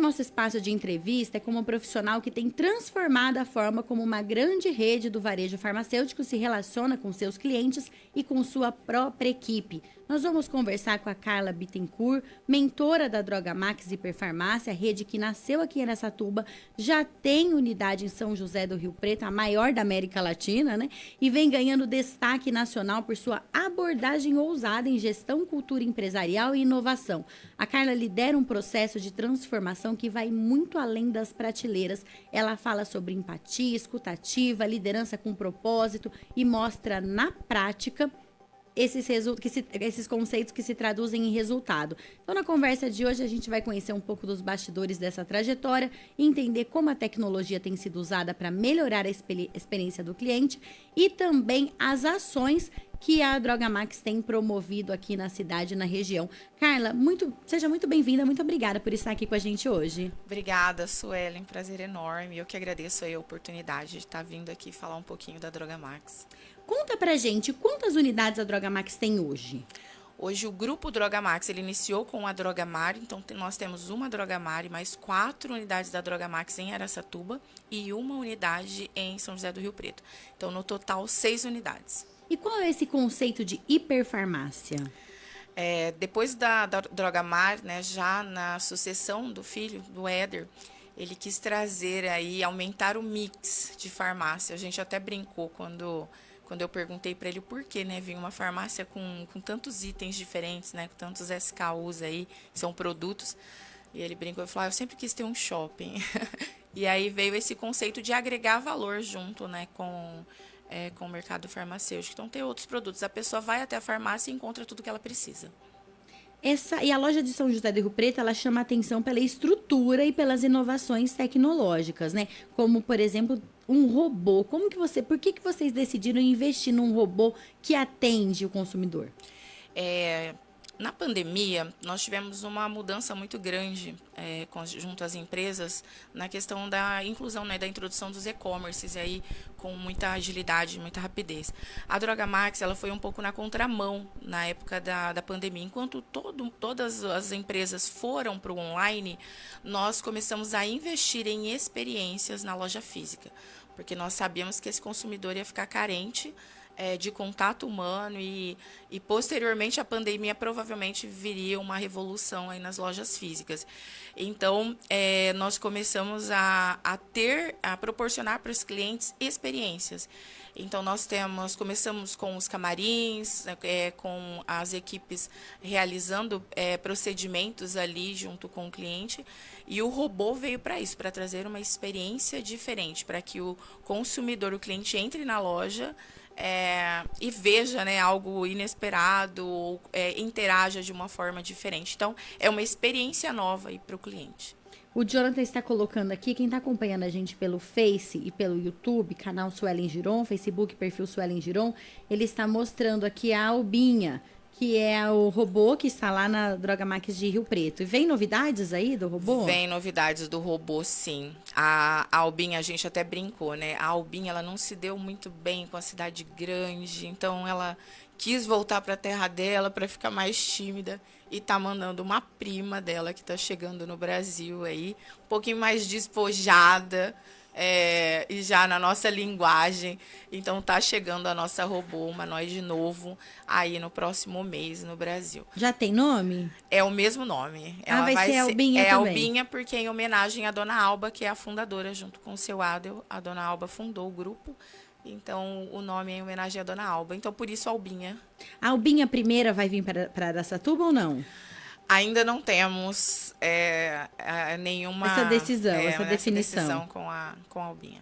nosso espaço de entrevista é com uma profissional que tem transformado a forma como uma grande rede do varejo farmacêutico se relaciona com seus clientes e com sua própria equipe. Nós vamos conversar com a Carla Bittencourt, mentora da Droga Max Hiperfarmácia, rede que nasceu aqui em Araçatuba, já tem unidade em São José do Rio Preto, a maior da América Latina, né? E vem ganhando destaque nacional por sua abordagem ousada em gestão, cultura empresarial e inovação. A Carla lidera um processo de transformação que vai muito além das prateleiras. Ela fala sobre empatia, escutativa, liderança com propósito e mostra na prática esses conceitos que se traduzem em resultado. Então, na conversa de hoje, a gente vai conhecer um pouco dos bastidores dessa trajetória, entender como a tecnologia tem sido usada para melhorar a experiência do cliente e também as ações que a Droga Max tem promovido aqui na cidade e na região. Carla, seja muito bem-vinda, muito obrigada por estar aqui com a gente hoje. Obrigada, Suelen, prazer enorme. Eu que agradeço aí a oportunidade de estar vindo aqui falar um pouquinho da Droga Max. Conta pra gente, quantas unidades a Droga Max tem hoje? Hoje o grupo Droga Max, ele iniciou com a Droga Mar, então nós temos uma Droga Mar e mais 4 unidades da Droga Max em Araçatuba e uma unidade em São José do Rio Preto. Então, no total, 6 unidades. E qual é esse conceito de hiperfarmácia? Depois da Droga Mar, né, já na sucessão do filho, do Éder, ele quis trazer aí, aumentar o mix de farmácia. A gente até brincou quando eu perguntei para ele o porquê, né? Vinha uma farmácia com tantos itens diferentes, né? Com tantos SKUs aí, que são produtos. E ele brincou e falou, eu sempre quis ter um shopping. E aí veio esse conceito de agregar valor junto, né? Com o mercado farmacêutico. Então, tem outros produtos. A pessoa vai até a farmácia e encontra tudo que ela precisa. E a loja de São José do Rio Preto, ela chama atenção pela estrutura e pelas inovações tecnológicas, né? Como, por exemplo, um robô. Por que vocês decidiram investir num robô que atende o consumidor? Na pandemia, nós tivemos uma mudança muito grande junto às empresas na questão da inclusão, né, da introdução dos e-commerces aí com muita agilidade, muita rapidez. A Droga Max, ela foi um pouco na contramão na época da pandemia. Enquanto todas as empresas foram para o online, nós começamos a investir em experiências na loja física, porque nós sabíamos que esse consumidor ia ficar carente de contato humano e posteriormente a pandemia provavelmente viria uma revolução aí nas lojas físicas. Então, nós começamos a proporcionar para os clientes experiências. Então, começamos com os camarins, com as equipes realizando procedimentos ali junto com o cliente, e o robô veio para isso, para trazer uma experiência diferente, para que o consumidor, o cliente, entre na loja e veja, né, algo inesperado, ou interaja de uma forma diferente. Então, é uma experiência nova para o cliente. O Jonathan está colocando aqui, quem está acompanhando a gente pelo Face e pelo YouTube, canal Suelen Giron, Facebook, perfil Suelen Giron, ele está mostrando aqui a Albinha, que é o robô que está lá na Droga Max de Rio Preto. E vem novidades aí do robô? Vem novidades do robô, sim. A Albinha, a gente até brincou, né? A Albinha, ela não se deu muito bem com a cidade grande, então ela quis voltar para a terra dela para ficar mais tímida e tá mandando uma prima dela que tá chegando no Brasil aí, um pouquinho mais despojada, e já na nossa linguagem. Então tá chegando a nossa robô humanoide novo aí no próximo mês no Brasil. Já tem nome? É o mesmo nome. Ela vai ser Albinha também. Albinha porque é em homenagem à Dona Alba, que é a fundadora, junto com o seu Adel. A Dona Alba fundou o grupo. Então, o nome é em homenagem à Dona Alba. Então, por isso, Albinha. A Albinha primeira vai vir para Araçatuba ou não? Ainda não temos nenhuma... essa definição com a Albinha.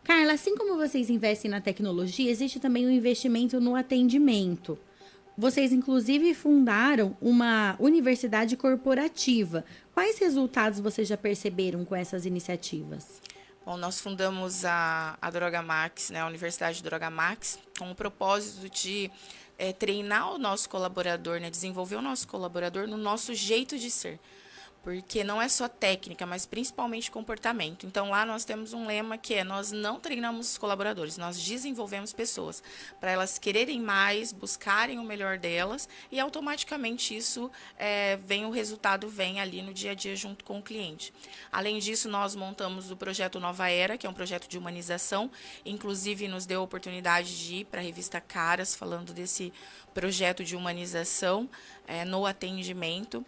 Carla, assim como vocês investem na tecnologia, existe também um investimento no atendimento. Vocês, inclusive, fundaram uma universidade corporativa. Quais resultados vocês já perceberam com essas iniciativas? Bom, nós fundamos a Droga Max, né, a Universidade Droga Max, com o propósito de treinar o nosso colaborador, né, desenvolver o nosso colaborador no nosso jeito de ser. porque não é só técnica, mas principalmente comportamento. Então, lá nós temos um lema que é: nós não treinamos os colaboradores, nós desenvolvemos pessoas para elas quererem mais, buscarem o melhor delas, e automaticamente isso o resultado vem ali no dia a dia junto com o cliente. Além disso, nós montamos o projeto Nova Era, que é um projeto de humanização, inclusive nos deu a oportunidade de ir para a revista Caras, falando desse projeto de humanização no atendimento.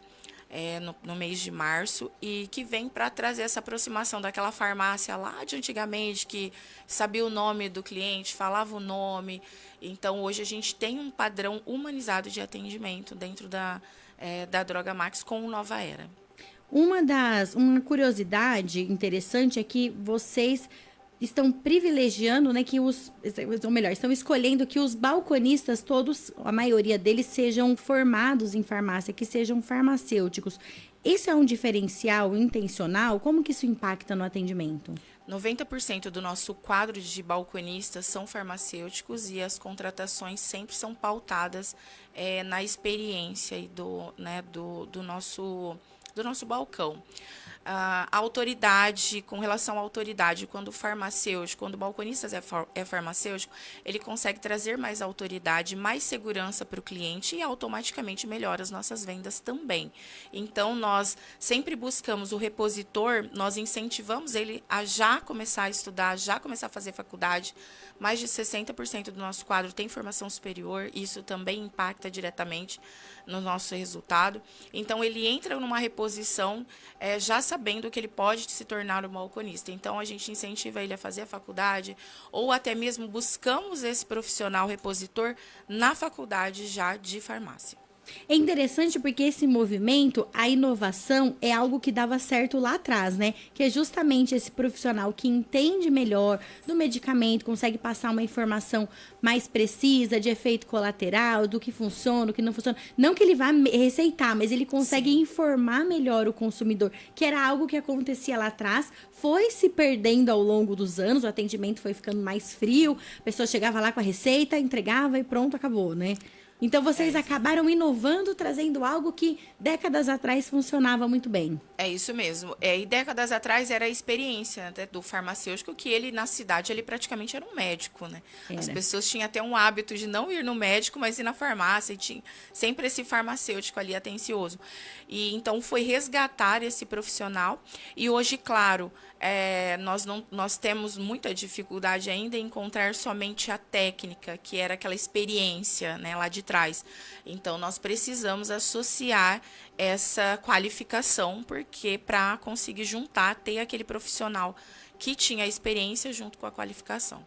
No mês de março, e que vem para trazer essa aproximação daquela farmácia lá de antigamente, que sabia o nome do cliente, falava o nome. Então, hoje a gente tem um padrão humanizado de atendimento dentro da Droga Max com o Nova Era. Uma curiosidade interessante é que vocês estão privilegiando, né, estão escolhendo que os balconistas todos, a maioria deles, sejam formados em farmácia, que sejam farmacêuticos. Isso é um diferencial intencional? Como que isso impacta no atendimento? 90% do nosso quadro de balconistas são farmacêuticos, e as contratações sempre são pautadas na experiência do nosso balcão. A autoridade, com relação à autoridade, quando o balconista é farmacêutico, ele consegue trazer mais autoridade, mais segurança para o cliente, e automaticamente melhora as nossas vendas também. Então, nós sempre buscamos o repositor, nós incentivamos ele a já começar a estudar, já começar a fazer faculdade. Mais de 60% do nosso quadro tem formação superior, isso também impacta diretamente no nosso resultado. Então, ele entra numa reposição já sabendo que ele pode se tornar um balconista. Então, a gente incentiva ele a fazer a faculdade, ou até mesmo buscamos esse profissional repositor na faculdade já de farmácia. É interessante porque esse movimento, a inovação, é algo que dava certo lá atrás, né? Que é justamente esse profissional que entende melhor do medicamento, consegue passar uma informação mais precisa de efeito colateral, do que funciona, do que não funciona. Não que ele vá receitar, mas ele consegue informar melhor o consumidor, que era algo que acontecia lá atrás, foi se perdendo ao longo dos anos, o atendimento foi ficando mais frio, a pessoa chegava lá com a receita, entregava e pronto, acabou, né? Então, vocês acabaram inovando, trazendo algo que décadas atrás funcionava muito bem. É isso mesmo. E décadas atrás era a experiência, né, do farmacêutico, que ele, na cidade, ele praticamente era um médico, né? As pessoas tinham até um hábito de não ir no médico, mas ir na farmácia, e tinha sempre esse farmacêutico ali atencioso. E então foi resgatar esse profissional. E hoje, claro, nós temos muita dificuldade ainda em encontrar somente a técnica, que era aquela experiência, né, lá de trás. Então, nós precisamos associar essa qualificação, porque para conseguir juntar, ter aquele profissional que tinha experiência junto com a qualificação.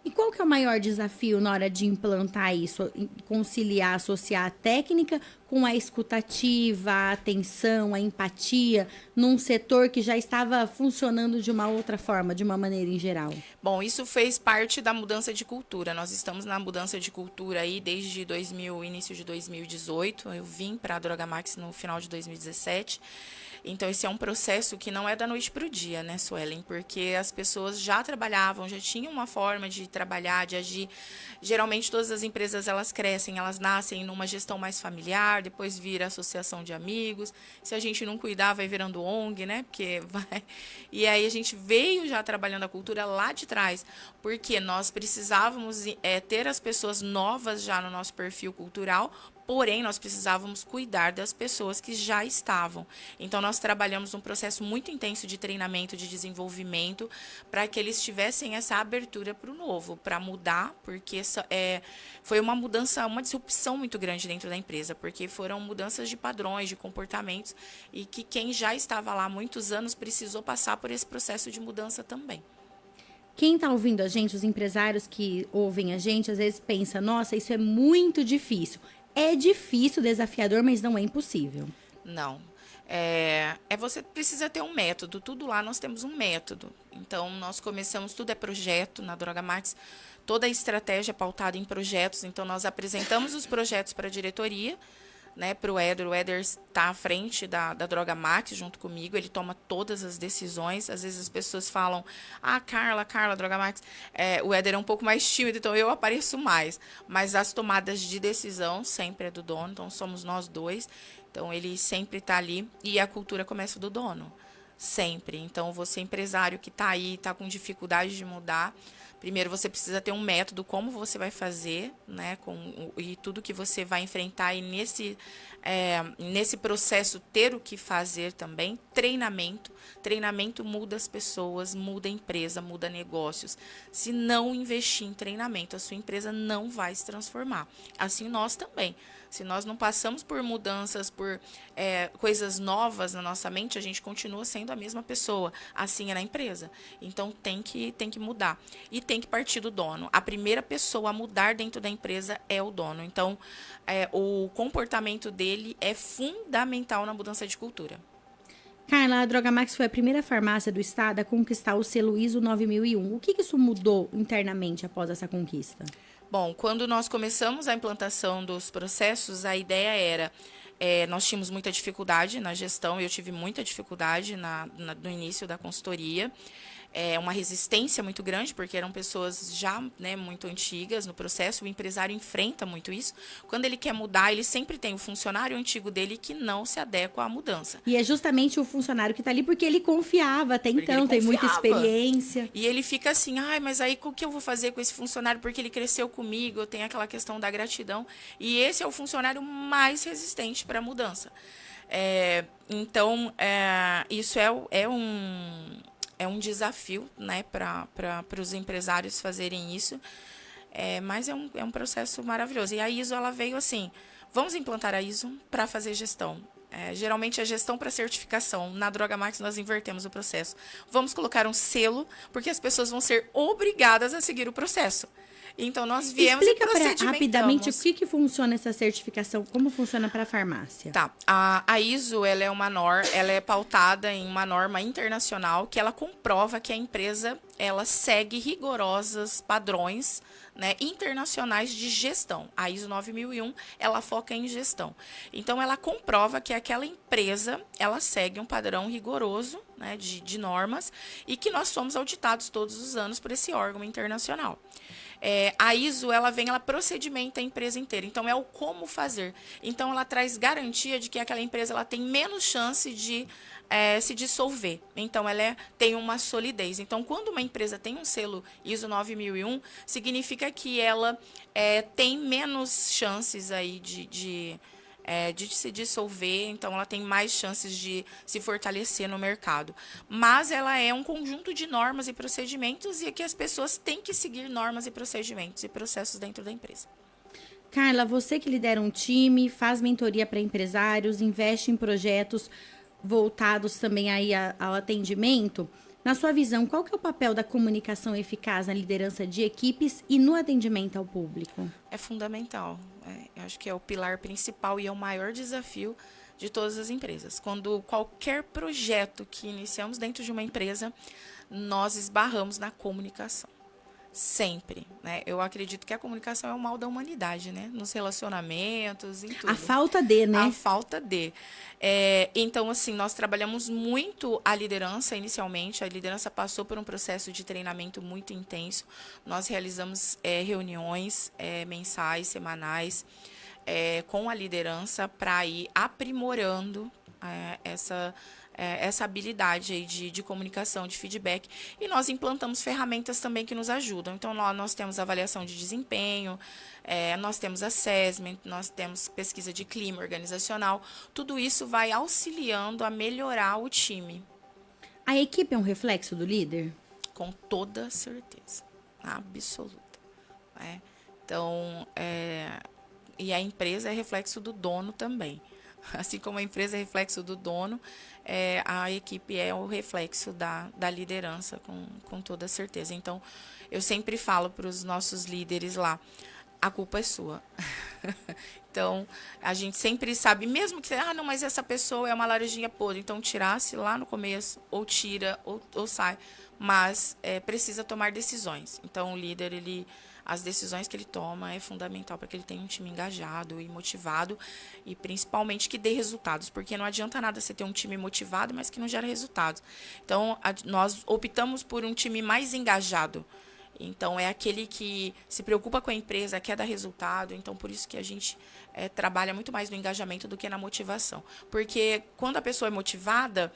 E qual que é o maior desafio na hora de implantar isso? Conciliar, associar a técnica com a escutativa, a atenção, a empatia, num setor que já estava funcionando de uma outra forma, de uma maneira em geral? Bom, isso fez parte da mudança de cultura. Nós estamos na mudança de cultura aí desde início de 2018. Eu vim para a Droga Max no final de 2017. Então, esse é um processo que não é da noite para o dia, né, Suelen? Porque as pessoas já trabalhavam, já tinham uma forma de trabalhar, de agir. Geralmente, todas as empresas, elas crescem, elas nascem numa gestão mais familiar, depois vira associação de amigos. Se a gente não cuidar, vai virando ONG, né? Porque vai... E aí, a gente veio já trabalhando a cultura lá de trás, porque nós precisávamos ter as pessoas novas já no nosso perfil cultural, porém, nós precisávamos cuidar das pessoas que já estavam. Então, nós trabalhamos um processo muito intenso de treinamento, de desenvolvimento, para que eles tivessem essa abertura para o novo, para mudar, porque foi uma mudança, uma disrupção muito grande dentro da empresa, porque foram mudanças de padrões, de comportamentos, e que quem já estava lá há muitos anos precisou passar por esse processo de mudança também. Quem está ouvindo a gente, os empresários que ouvem a gente, às vezes pensa, nossa, isso é muito difícil. É difícil, desafiador, mas não é impossível. Não. Você precisa ter um método. Tudo lá nós temos um método. Então, nós começamos, tudo é projeto na Droga Max. Toda a estratégia é pautada em projetos. Então, nós apresentamos os projetos para a diretoria, né, para o Éder está à frente da Droga Max junto comigo, ele toma todas as decisões. Às vezes as pessoas falam, Carla, Droga Max, o Éder é um pouco mais tímido, então eu apareço mais, mas as tomadas de decisão sempre é do dono, então somos nós dois. Então, ele sempre está ali e a cultura começa do dono. Sempre. Então, você empresário que está aí, está com dificuldade de mudar, primeiro você precisa ter um método como você vai fazer, né, e tudo que você vai enfrentar, e nesse processo ter o que fazer também. Treinamento muda as pessoas, muda a empresa, muda negócios. Se não investir em treinamento, a sua empresa não vai se transformar. Assim nós também. Se nós não passamos por mudanças, por coisas novas na nossa mente, a gente continua sendo a mesma pessoa. Assim é na empresa. Então tem que mudar. E tem que partir do dono. A primeira pessoa a mudar dentro da empresa é o dono. Então, o comportamento dele é fundamental na mudança de cultura. Carla, a Drogamax foi a primeira farmácia do estado a conquistar o selo ISO 9001. O que isso mudou internamente após essa conquista? Bom, quando nós começamos a implantação dos processos, a ideia era, nós tínhamos muita dificuldade na gestão, eu tive muita dificuldade no início da consultoria, uma resistência muito grande, porque eram pessoas já, né, muito antigas no processo. O empresário enfrenta muito isso. Quando ele quer mudar, ele sempre tem o funcionário antigo dele que não se adequa à mudança. E é justamente o funcionário que está ali porque ele confiava até então, tem muita experiência. E ele fica assim, mas aí o que eu vou fazer com esse funcionário? Porque ele cresceu comigo, tem aquela questão da gratidão. E esse é o funcionário mais resistente para a mudança. Então, isso é um desafio, né, para os empresários fazerem isso, mas é um processo maravilhoso. E a ISO, ela veio assim, vamos implantar a ISO para fazer gestão. Geralmente é gestão para certificação. Na Drogamax nós invertemos o processo. Vamos colocar um selo, porque as pessoas vão ser obrigadas a seguir o processo. Então, nós viemos e procedimentamos. Rapidamente o que funciona essa certificação, como funciona para a farmácia? Tá, a ISO, ela é pautada em uma norma internacional que ela comprova que a empresa, ela segue rigorosos padrões, né, internacionais de gestão. A ISO 9001, ela foca em gestão. Então, ela comprova que aquela empresa, ela segue um padrão rigoroso, né, de normas, e que nós somos auditados todos os anos por esse órgão internacional. A ISO, ela procedimenta a empresa inteira. Então, é o como fazer. Então, ela traz garantia de que aquela empresa ela tem menos chance de se dissolver. Então, ela tem uma solidez. Então, quando uma empresa tem um selo ISO 9001, significa que ela tem menos chances aí de se dissolver, então ela tem mais chances de se fortalecer no mercado. Mas ela é um conjunto de normas e procedimentos, e que as pessoas têm que seguir normas e procedimentos e processos dentro da empresa. Carla, você que lidera um time, faz mentoria para empresários, investe em projetos voltados também aí ao atendimento. Na sua visão, qual que é o papel da comunicação eficaz na liderança de equipes e no atendimento ao público? É fundamental. Eu acho que é o pilar principal e é o maior desafio de todas as empresas. Quando qualquer projeto que iniciamos dentro de uma empresa, nós esbarramos na comunicação. Sempre, né? Eu acredito que a comunicação é o mal da humanidade, né? Nos relacionamentos, em tudo. A falta de, né? A falta de. Então, assim, nós trabalhamos muito a liderança inicialmente. A liderança passou por um processo de treinamento muito intenso. Nós realizamos reuniões mensais, semanais, com a liderança para ir aprimorando essa habilidade aí de comunicação, de feedback. E nós implantamos ferramentas também que nos ajudam. Então, nós temos avaliação de desempenho, nós temos assessment, nós temos pesquisa de clima organizacional. Tudo isso vai auxiliando a melhorar o time. A equipe é um reflexo do líder? Com toda certeza. Absoluta. Então, e a empresa é reflexo do dono também. Assim como a empresa é reflexo do dono, a equipe é o reflexo da liderança, com toda certeza. Então, eu sempre falo para os nossos líderes lá, a culpa é sua. Então, a gente sempre sabe, mesmo que, não, mas essa pessoa é uma laranjinha podre, então tirasse lá no começo, ou tira, ou sai. Mas precisa tomar decisões. Então, o líder, as decisões que ele toma é fundamental para que ele tenha um time engajado e motivado, e principalmente que dê resultados, porque não adianta nada você ter um time motivado, mas que não gera resultados. Então, nós optamos por um time mais engajado. Então, é aquele que se preocupa com a empresa, quer dar resultado. Então, por isso que a gente trabalha muito mais no engajamento do que na motivação. Porque quando a pessoa é motivada,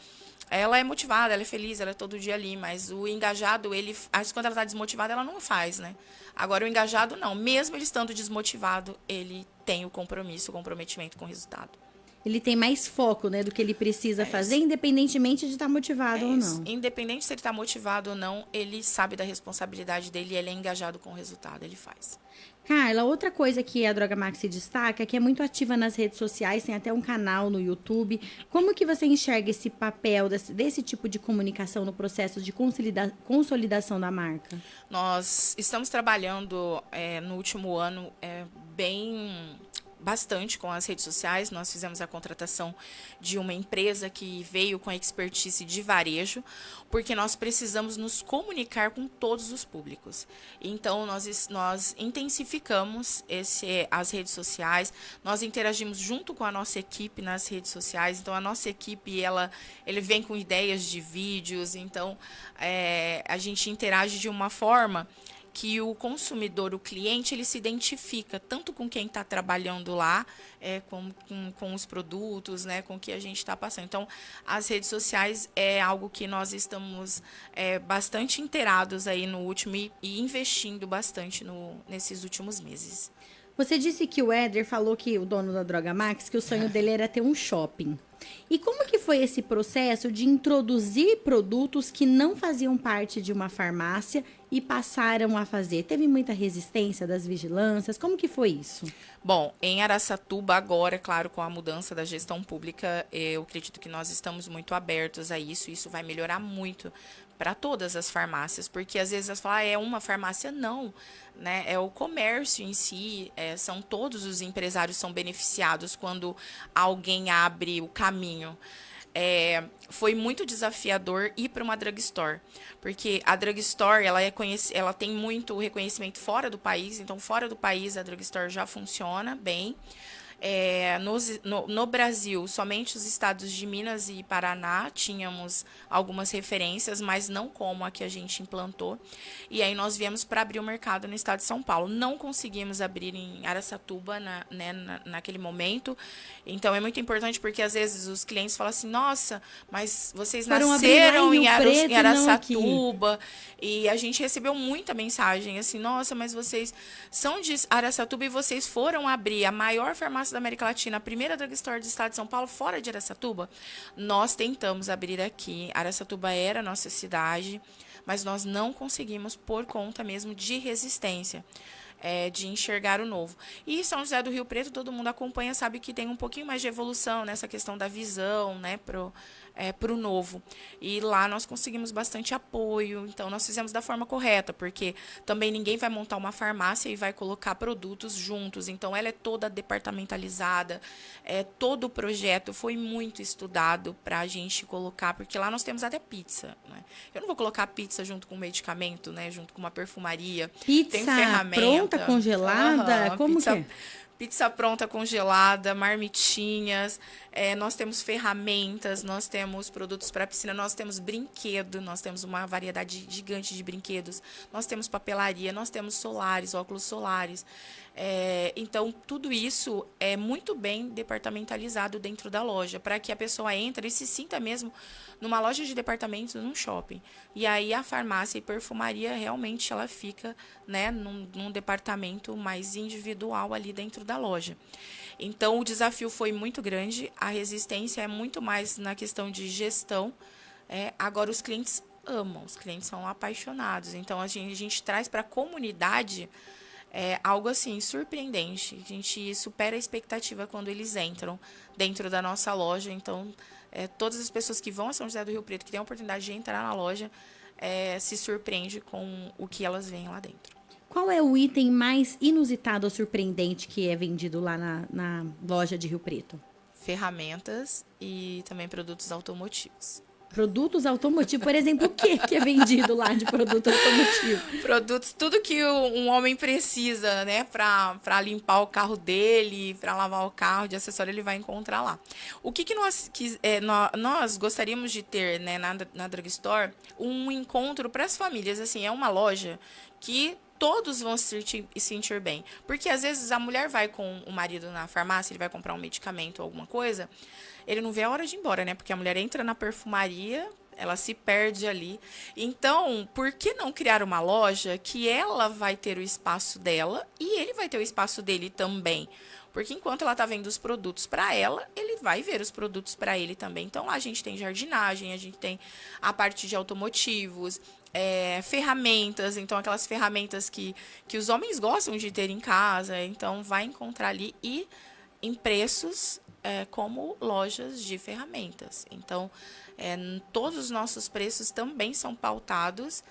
ela é feliz, ela é todo dia ali. Mas o engajado, quando ela está desmotivada, ela não faz, né? Agora, o engajado, não. Mesmo ele estando desmotivado, ele tem o comprometimento com o resultado. Ele tem mais foco, né, do que ele precisa fazer, independentemente de estar motivado ou não. Independente se ele está motivado ou não, ele sabe da responsabilidade dele e ele é engajado com o resultado, ele faz. Carla, outra coisa que a Droga Max se destaca é que é muito ativa nas redes sociais, tem até um canal no YouTube. Como que você enxerga esse papel desse tipo de comunicação no processo de consolidação da marca? Nós estamos trabalhando no último ano bastante com as redes sociais. Nós fizemos a contratação de uma empresa que veio com a expertise de varejo, porque nós precisamos nos comunicar com todos os públicos. Então, nós intensificamos as redes sociais, nós interagimos junto com a nossa equipe nas redes sociais. Então, a nossa equipe, ele vem com ideias de vídeos, então a gente interage de uma forma que o consumidor, o cliente, ele se identifica tanto com quem está trabalhando lá, com os produtos, né, com o que a gente está passando. Então, as redes sociais é algo que nós estamos bastante inteirados aí no último e investindo bastante nesses últimos meses. Você disse que o Éder falou, que o dono da Droga Max, que o sonho dele era ter um shopping. E como que foi esse processo de introduzir produtos que não faziam parte de uma farmácia e passaram a fazer? Teve muita resistência das vigilâncias? Como que foi isso? Bom, em Araçatuba agora, claro, com a mudança da gestão pública, eu acredito que nós estamos muito abertos a isso. Isso vai melhorar muito para todas as farmácias, porque às vezes elas falam, é uma farmácia, não, né? É o comércio em si, são todos os empresários são beneficiados quando alguém abre o caminho. Foi muito desafiador ir para uma drugstore, porque a drugstore ela tem muito reconhecimento fora do país, então fora do país a drugstore já funciona bem. No Brasil, somente os estados de Minas e Paraná tínhamos algumas referências, mas não como a que a gente implantou. E aí nós viemos para abrir o mercado no estado de São Paulo. Não conseguimos abrir em Araçatuba naquele momento. Então é muito importante porque às vezes os clientes falam assim, nossa, mas vocês nasceram em Araçatuba. E a gente recebeu muita mensagem assim, nossa, mas vocês são de Araçatuba e vocês foram abrir a maior farmácia da América Latina, a primeira drugstore do estado de São Paulo, fora de Araçatuba. Nós tentamos abrir aqui. Araçatuba era a nossa cidade, mas nós não conseguimos por conta mesmo de resistência. De enxergar o novo. E São José do Rio Preto, todo mundo acompanha, sabe que tem um pouquinho mais de evolução nessa questão da visão, né, pro novo. E lá nós conseguimos bastante apoio, então nós fizemos da forma correta, porque também ninguém vai montar uma farmácia e vai colocar produtos juntos, então ela é toda departamentalizada, todo o projeto foi muito estudado para a gente colocar, porque lá nós temos até pizza, né? Eu não vou colocar pizza junto com medicamento, né, junto com uma perfumaria. Pizza tem ferramenta pronta, congelada? Como pizza, que é? Pizza pronta, congelada, marmitinhas, nós temos ferramentas, nós temos produtos para piscina, nós temos brinquedo, nós temos uma variedade gigante de brinquedos, nós temos papelaria, nós temos solares, óculos solares. Então, tudo isso é muito bem departamentalizado dentro da loja, para que a pessoa entre e se sinta mesmo numa loja de departamentos, num shopping. E aí a farmácia e perfumaria realmente ela fica, né, num departamento mais individual ali dentro da loja. Então, o desafio foi muito grande, a resistência é muito mais na questão de gestão. Agora, os clientes amam, os clientes são apaixonados. Então, a gente traz para a comunidade algo assim surpreendente. A gente supera a expectativa quando eles entram dentro da nossa loja. Então, todas as pessoas que vão a São José do Rio Preto, que têm a oportunidade de entrar na loja, se surpreende com o que elas veem lá dentro. Qual é o item mais inusitado ou surpreendente que é vendido lá na loja de Rio Preto? Ferramentas e também produtos automotivos. Produtos automotivos, por exemplo, o que é vendido lá de produto automotivo? Produtos, tudo que um homem precisa, né, para limpar o carro dele, para lavar o carro, de acessório, ele vai encontrar lá. O que nós gostaríamos de ter, né, na drugstore, um encontro para as famílias, assim, é uma loja que todos vão se sentir bem. Porque às vezes a mulher vai com o marido na farmácia, ele vai comprar um medicamento ou alguma coisa, ele não vê a hora de ir embora, né? Porque a mulher entra na perfumaria, ela se perde ali. Então, por que não criar uma loja que ela vai ter o espaço dela e ele vai ter o espaço dele também? Porque enquanto ela está vendo os produtos para ela, ele vai ver os produtos para ele também. Então, lá a gente tem jardinagem, a gente tem a parte de automotivos, ferramentas, então aquelas ferramentas que os homens gostam de ter em casa. Então, vai encontrar ali e em preços como lojas de ferramentas. Então, todos os nossos preços também são pautados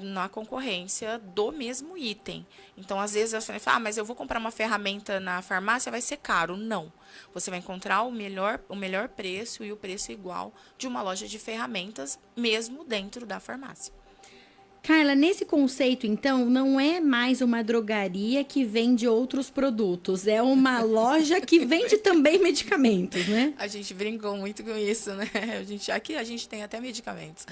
na concorrência do mesmo item. Então, às vezes, as pessoas falam, mas eu vou comprar uma ferramenta na farmácia, vai ser caro. Não. Você vai encontrar o melhor preço e o preço igual de uma loja de ferramentas, mesmo dentro da farmácia. Carla, nesse conceito, então, não é mais uma drogaria que vende outros produtos, é uma loja que vende também medicamentos, né? A gente brincou muito com isso, né? Aqui a gente tem até medicamentos.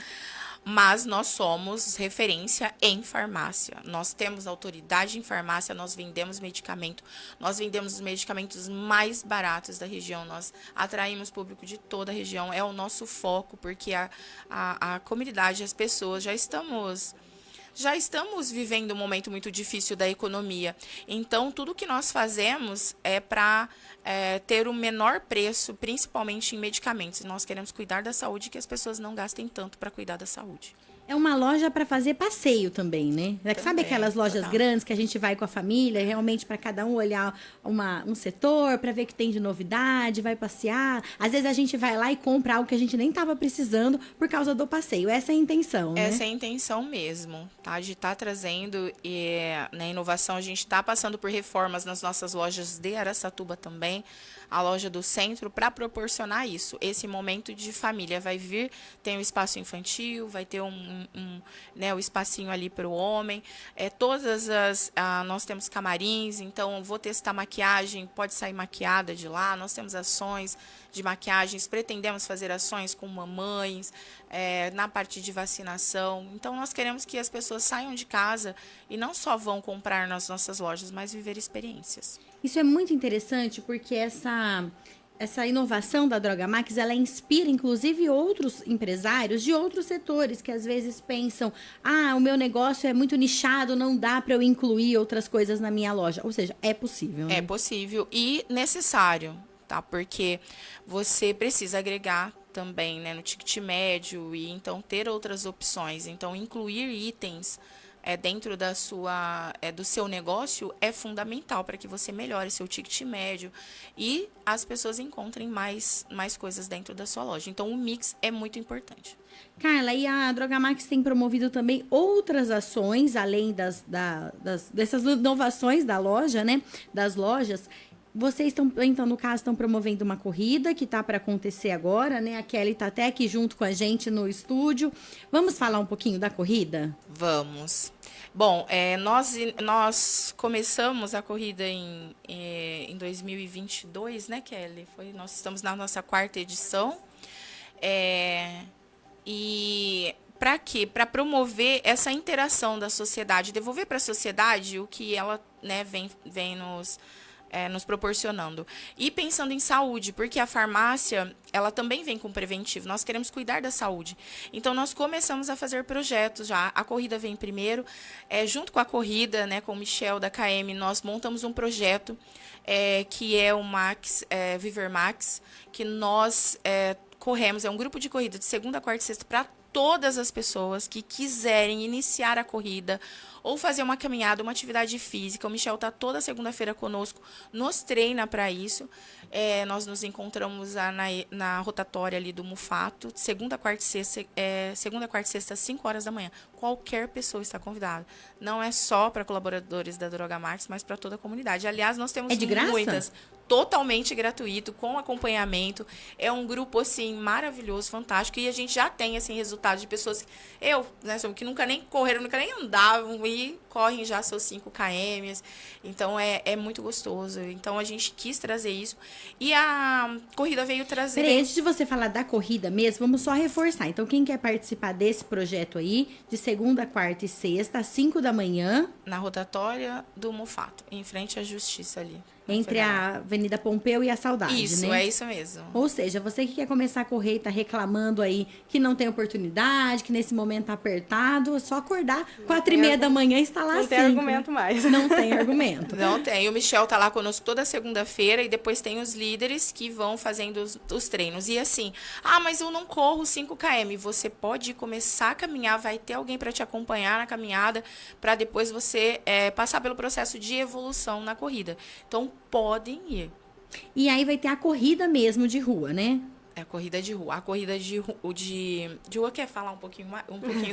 Mas nós somos referência em farmácia. Nós temos autoridade em farmácia, nós vendemos medicamento, nós vendemos os medicamentos mais baratos da região, nós atraímos público de toda a região, é o nosso foco, porque a comunidade, as pessoas, já estamos vivendo um momento muito difícil da economia. Então, tudo que nós fazemos é para ter o menor preço, principalmente em medicamentos. Nós queremos cuidar da saúde e que as pessoas não gastem tanto para cuidar da saúde. É uma loja para fazer passeio também, né? Sabe aquelas lojas grandes que a gente vai com a família, realmente para cada um olhar um setor, para ver o que tem de novidade, vai passear. Às vezes a gente vai lá e compra algo que a gente nem estava precisando por causa do passeio. Essa é a intenção, né? Essa é a intenção mesmo, tá? De estar trazendo na inovação. A gente está passando por reformas nas nossas lojas de Araçatuba também, a loja do centro, para proporcionar isso. Esse momento de família vai vir, tem um espaço infantil, vai ter o espacinho ali para o homem. Nós temos camarins, então vou testar maquiagem, pode sair maquiada de lá. Nós temos ações de maquiagens, pretendemos fazer ações com mamães, na parte de vacinação. Então, nós queremos que as pessoas saiam de casa e não só vão comprar nas nossas lojas, mas viver experiências. Isso é muito interessante porque essa inovação da Droga Max, ela inspira, inclusive, outros empresários de outros setores que às vezes pensam, o meu negócio é muito nichado, não dá para eu incluir outras coisas na minha loja. Ou seja, é possível, né? É possível e necessário, tá? Porque você precisa agregar também, né, no ticket médio e então ter outras opções. Então, incluir itens dentro do seu negócio é fundamental para que você melhore seu ticket médio e as pessoas encontrem mais coisas dentro da sua loja. Então, o mix é muito importante. Carla, e a Droga Max tem promovido também outras ações, além dessas inovações da loja, né? Das lojas. Vocês estão, então, no caso, estão promovendo uma corrida que está para acontecer agora, né? A Kelly está até aqui junto com a gente no estúdio. Vamos falar um pouquinho da corrida? Vamos. Bom, nós começamos a corrida em 2022, né, Kelly? Nós estamos na nossa 4ª edição. E para quê? Para promover essa interação da sociedade, devolver para a sociedade o que ela, né, vem nos proporcionando. E pensando em saúde, porque a farmácia, ela também vem com preventivo. Nós queremos cuidar da saúde. Então, nós começamos a fazer projetos já. A corrida vem primeiro. Junto com a corrida, né, com o Michel da KM, nós montamos um projeto que é o Max, Viver Max, que nós corremos. É um grupo de corrida de segunda, quarta e sexta para todas as pessoas que quiserem iniciar a corrida ou fazer uma caminhada, uma atividade física. O Michel está toda segunda-feira conosco, nos treina para isso. Nós nos encontramos na rotatória ali do Mufato, segunda, quarta e sexta, às 5 horas da manhã. Qualquer pessoa está convidada. Não é só para colaboradores da Droga Max, mas para toda a comunidade. Aliás, nós temos de graça? muitas. totalmente gratuito, com acompanhamento. É um grupo, assim, maravilhoso, fantástico. E a gente já tem, assim, resultados de pessoas, né, que nunca nem correram, nunca nem andavam e correm já seus 5 km. Então, é muito gostoso. Então, a gente quis trazer isso. E a corrida veio trazer... Peraí, antes de você falar da corrida mesmo, vamos só reforçar. Então, quem quer participar desse projeto aí, de segunda, quarta e sexta, às 5 da manhã... Na rotatória do Mufato, em frente à Justiça ali. Entre a Avenida Pompeu e a Saudade, isso, né? É isso mesmo. Ou seja, você que quer começar a correr e tá reclamando aí que não tem oportunidade, que nesse momento tá apertado, é só acordar 4h30 da manhã e está lá Não tem argumento mais. Não tem argumento. Não tem. O Michel tá lá conosco toda segunda-feira e depois tem os líderes que vão fazendo os treinos. E assim, mas eu não corro 5 km. Você pode começar a caminhar, vai ter alguém para te acompanhar na caminhada, para depois você passar pelo processo de evolução na corrida. Então, podem ir. E aí vai ter a corrida mesmo de rua, né? É a corrida de rua. A corrida de rua quer falar um pouquinho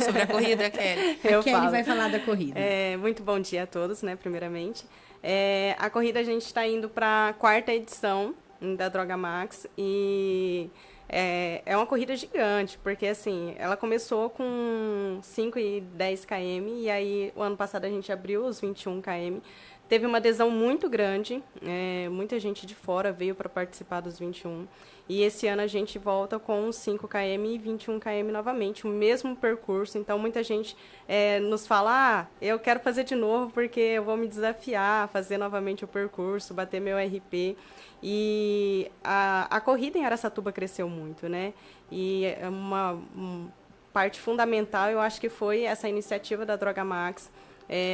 sobre a corrida, Kelly? A Kelly vai falar da corrida. Muito bom dia a todos, né, primeiramente. A corrida a gente está indo para a 4ª edição da Droga Max e é uma corrida gigante, porque assim, ela começou com 5 e 10 km e aí o ano passado a gente abriu os 21 km. Teve uma adesão muito grande, muita gente de fora veio para participar dos 21. E esse ano a gente volta com 5 km e 21 km novamente, o mesmo percurso. Então, muita gente nos fala, eu quero fazer de novo porque eu vou me desafiar a fazer novamente o percurso, bater meu RP. E a corrida em Araçatuba cresceu muito, né? E uma parte fundamental, eu acho que foi essa iniciativa da Droga Max,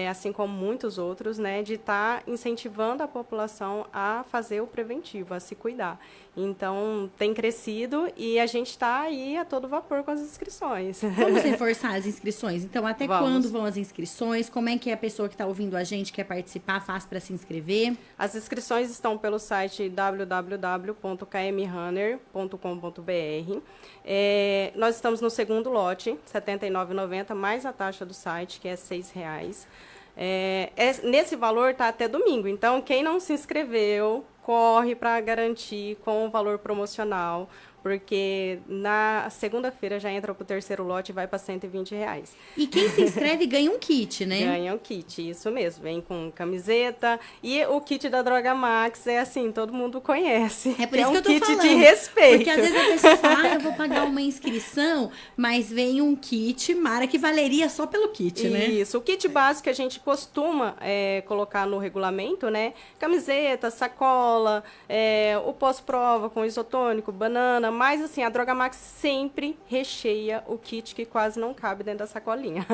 assim como muitos outros, né, de estar incentivando a população a fazer o preventivo, a se cuidar. Então, tem crescido e a gente está aí a todo vapor com as inscrições. Vamos reforçar as inscrições. Então, até Vamos. quando vão as inscrições? Como é que a pessoa que está ouvindo a gente quer participar faz para se inscrever? As inscrições estão pelo site www.kmrunner.com.br. Nós estamos no segundo lote, R$ 79,90, mais a taxa do site, que é R$ 6,00. Nesse valor está até domingo. Então, quem não se inscreveu, corre para garantir com o valor promocional, porque na segunda-feira já entra para o terceiro lote e vai para R$ 120. E quem se inscreve ganha um kit, né? Ganha um kit, isso mesmo. Vem com camiseta. E o kit da Droga Max é assim, todo mundo conhece. É por isso que eu tô kit falando. de respeito. Porque às vezes a pessoa fala, eu vou pagar uma inscrição, mas vem um kit, Mara, que valeria só pelo kit, né? Isso. O kit básico que a gente costuma colocar no regulamento, né? Camiseta, sacola, o pós-prova com isotônico, banana. Mas, assim, a Droga Max sempre recheia o kit que quase não cabe dentro da sacolinha.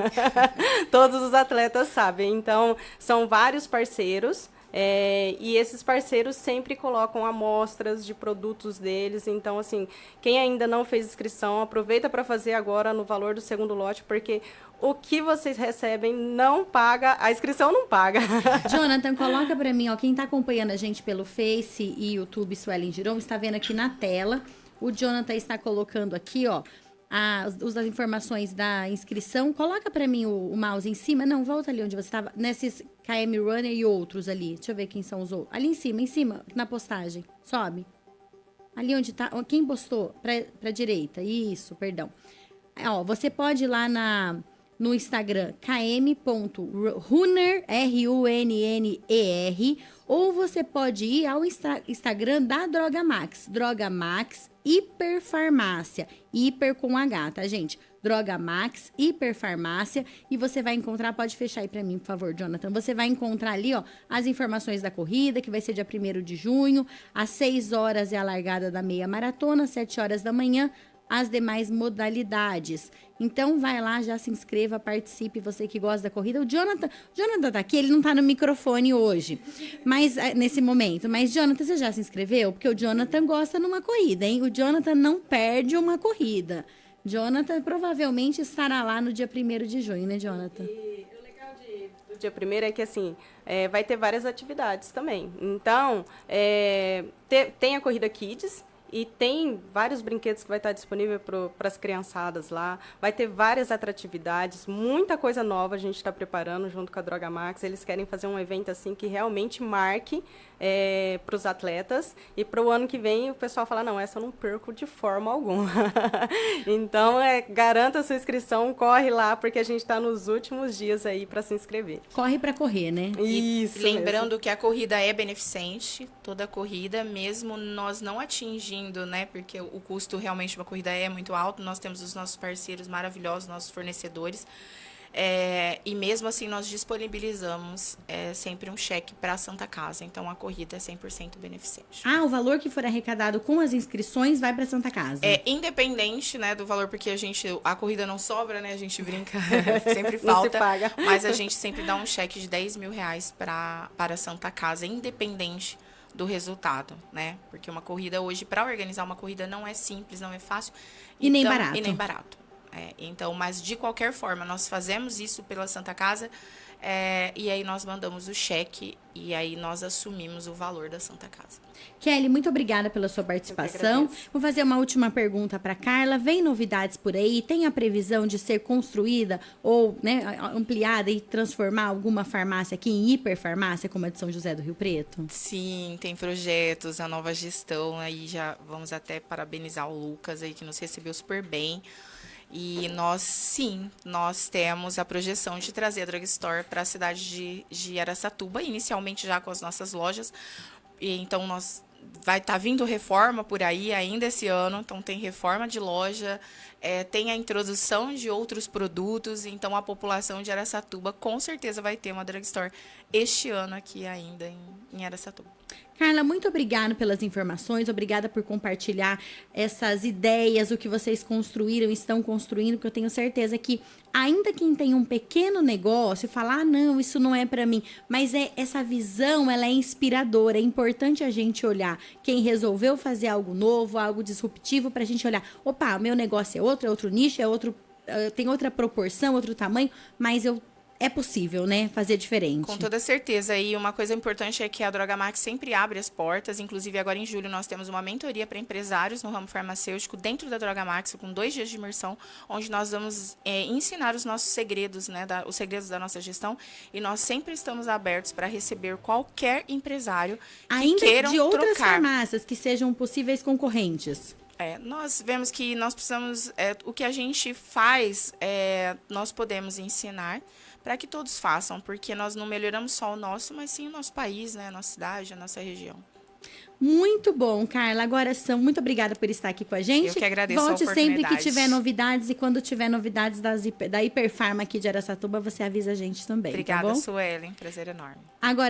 Todos os atletas sabem. Então, são vários parceiros. E esses parceiros sempre colocam amostras de produtos deles. Então, assim, quem ainda não fez inscrição, aproveita para fazer agora no valor do segundo lote, porque o que vocês recebem não paga, a inscrição não paga. Jonathan, coloca para mim, ó, quem está acompanhando a gente pelo Face e YouTube Suelen Giron, está vendo aqui na tela. O Jonathan está colocando aqui, ó, as informações da inscrição. Coloca para mim o mouse em cima. Não, volta ali onde você estava. Nesses KM Runner e outros ali. Deixa eu ver quem são os outros. Ali em cima, na postagem. Sobe. Ali onde tá. Quem postou? Pra direita. Isso, perdão. Ó, você pode ir lá no Instagram, km.runner, RUNNER, ou você pode ir ao Instagram da Droga Max, Droga Max Hiperfarmácia, hiper com H, tá, gente? Droga Max Hiperfarmácia, e você vai encontrar, pode fechar aí pra mim, por favor, Jonathan, você vai encontrar ali, ó, as informações da corrida, que vai ser dia 1º de junho, às 6 horas é a largada da meia maratona, às 7 horas da manhã, as demais modalidades. Então, vai lá, já se inscreva, participe, você que gosta da corrida. O Jonathan tá aqui, ele não tá no microfone hoje, mas nesse momento. Mas, Jonathan, você já se inscreveu? Porque o Jonathan gosta numa corrida, hein? O Jonathan não perde uma corrida. Jonathan provavelmente estará lá no dia 1º de junho, né, Jonathan? E o legal do dia 1º é que, assim, vai ter várias atividades também. Então, tem a Corrida Kids. E tem vários brinquedos que vai estar disponível para as criançadas lá. Vai ter várias atratividades, muita coisa nova a gente está preparando junto com a Droga Max. Eles querem fazer um evento assim que realmente marque para os atletas. E para o ano que vem o pessoal fala, não, essa eu não perco de forma alguma. Então, garanta a sua inscrição, corre lá, porque a gente está nos últimos dias aí para se inscrever. Corre para correr, né? Isso. Lembrando que a corrida é beneficente, toda a corrida, mesmo nós não atingindo, né? Porque o custo realmente de uma corrida é muito alto. Nós temos os nossos parceiros maravilhosos, nossos fornecedores. E mesmo assim nós disponibilizamos sempre um cheque para a Santa Casa. Então a corrida é 100% beneficente. O valor que for arrecadado com as inscrições vai para Santa Casa. Independente, né, do valor, porque a corrida não sobra, né? A gente brinca, sempre falta. Não se paga. Mas a gente sempre dá um cheque de R$10 mil para a Santa Casa, independente do resultado, né? Porque uma corrida hoje, para organizar uma corrida não é simples, não é fácil. E nem barato. E nem barato. Então, mas de qualquer forma, nós fazemos isso pela Santa Casa e aí nós mandamos o cheque e aí nós assumimos o valor da Santa Casa. Kelly, muito obrigada pela sua participação. Vou fazer uma última pergunta para Carla. Vem novidades por aí? Tem a previsão de ser construída ou, né, ampliada e transformar alguma farmácia aqui em hiperfarmácia, como a de São José do Rio Preto? Sim, tem projetos, a nova gestão, aí já vamos até parabenizar o Lucas aí que nos recebeu super bem. E nós temos a projeção de trazer a Drugstore para a cidade de Araçatuba, inicialmente já com as nossas lojas. E então, vai estar vindo reforma por aí ainda esse ano, então tem reforma de loja, tem a introdução de outros produtos, então a população de Araçatuba com certeza vai ter uma Drugstore este ano aqui ainda em Araçatuba. Carla, muito obrigada pelas informações, obrigada por compartilhar essas ideias, o que vocês construíram, estão construindo, porque eu tenho certeza que ainda quem tem um pequeno negócio, falar, não, isso não é para mim, mas essa visão, ela é inspiradora, é importante a gente olhar quem resolveu fazer algo novo, algo disruptivo, pra gente olhar, opa, meu negócio é outro nicho, tem outra proporção, outro tamanho, mas é possível, né, fazer diferente. Com toda certeza. E uma coisa importante é que a Droga Max sempre abre as portas. Inclusive, agora em julho, nós temos uma mentoria para empresários no ramo farmacêutico dentro da Droga Max, com 2 dias de imersão, onde nós vamos ensinar os nossos segredos, né, os segredos da nossa gestão. E nós sempre estamos abertos para receber qualquer empresário que ainda queiram de outras trocar. farmácias que sejam possíveis concorrentes. Nós vemos que nós precisamos, o que a gente faz, nós podemos ensinar para que todos façam, porque nós não melhoramos só o nosso, mas sim o nosso país, né, a nossa cidade, a nossa região. Muito bom, Carla. Agora, muito obrigada por estar aqui com a gente. Eu que agradeço a Volte oportunidade. sempre que tiver novidades e quando tiver novidades da Hiperfarma aqui de Araçatuba, você avisa a gente também. Obrigada, tá bom? Suelen. Prazer enorme. Agora